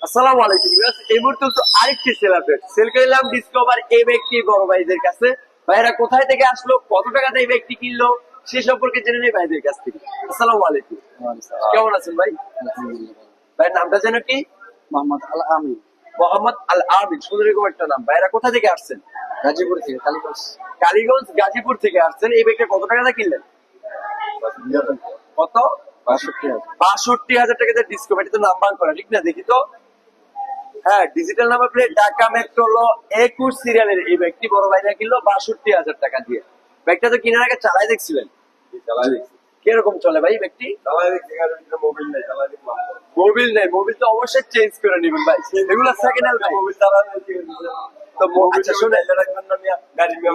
আসসালামু আলাইকুম ভিউয়ার্স, এই মুহূর্তে তো আরেকটি সেল আপডেট সেল করলাম ডিসকভার এই ব্যক্তি বড় ভাইদের কাছে। ভাইরা কোথায় থেকে আসলো, কত টাকাতে এই ব্যক্তি কিনলো সে সম্পর্কে জেনে নেই ভাইদের কাছ থেকে। আসসালামু আলাইকুম, কেমন আছেন ভাই? ভাইয়ের নামটা যেন কি? মোহাম্মদ আল আমিন, মোহাম্মদ আল আমিন, সুন্দর এরকম একটা নাম। ভাইরা কোথা থেকে আসছেন? গাজীপুর থেকে কালীগঞ্জ। কালীগঞ্জ গাজীপুর থেকে আসছেন। এই ব্যক্তিটা কত টাকাতে কিনলেন? কত? 62,000। 62,000 টাকাতে ডিসকভার। এটা তো নাম্বার করা, ঠিক না? দেখি তো। হ্যাঁ, digital number plate Dhaka metro 21 সিরিয়ালের এই ব্যক্তি বড় ভাইরা কিনলো 62,000 টাকা দিয়ে। ব্যাগটা তো কেনার আগে চালাই দেখছিলেন? কিরকম চলে ভাই ব্যক্তি? মোবিল নেই, মোবিল তো অবশ্যই চেঞ্জ করে নিবেন ভাই, এগুলো সেকেন্ড হ্যান্ড ভাই। তো আচ্ছা শুনে,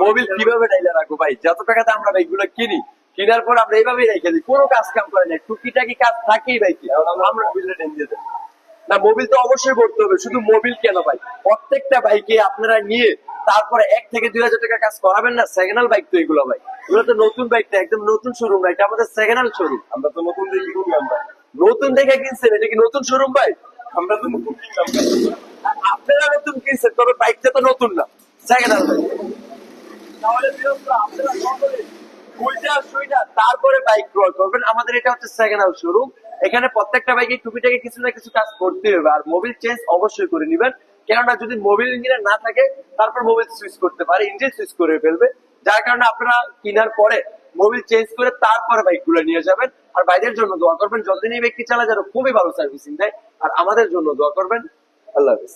মোবিল কিভাবে ডাইলে রাখবো ভাই? যত টাকাতে আমরা বাইকগুলো কিনি, কেনার পর আমরা এইভাবেই রেখে দিই, কোনো কাজ কাম করে না, টুকিটাকি কাজ থাকেই ভাই। কি আমরা মোবিলটা টেনে দেবো না? মোবিল তো অবশ্যই করতে হবে। শুধু মোবিল কেন ভাই, প্রত্যেকটা বাইকে আপনারা নিয়ে তারপরে 1 থেকে 2,000 টাকা কাজ করাবেন না? সেকেন্ড হ্যান্ড বাইক তো এগুলো ভাই, এগুলো তো নতুন বাইক না, একদম নতুন শোরুম না, এটা আমাদের সেকেন্ড হ্যান্ড শোরুম। আমরা তো নতুন দেখে কিনলাম ভাই। নতুন দেখে কিনছেন? এটা কি নতুন শোরুম ভাই? আমরা তো নতুন কিনলাম। আপনারা নতুন কিনছেন, তবে বাইকটা তো নতুন না, সেকেন্ড হ্যান্ড বাইক। তাহলে আপনারা সকলে ওইটা সুইটা তারপরে বাইক ক্রয় করবেন। আমাদের এটা হচ্ছে সেকেন্ড হ্যান্ড শোরুম। এখানে প্রত্যেকটা বাইকে টুকিটাকি কিছু না কিছু কাজ করতে হবে, আর মোবিল চেঞ্জ অবশ্যই করে নিবেন। কেননা যদি মোবিল ইঞ্জিনে না থাকে, তারপর মোবিল সুইচ করতে পারে, ইঞ্জিন সুইচ করে ফেলবে, যার কারণে আপনারা কেনার পরে মোবিল চেঞ্জ করে তারপরে বাইক গুলো নিয়ে যাবেন। আর বাইকের জন্য দোয়া করবেন, যতদিন এই ব্যক্তি চালা যেন খুবই ভালো সার্ভিসিং দেয়। আর আমাদের জন্য দোয়া করবেন। আল্লাহ হাফিজ।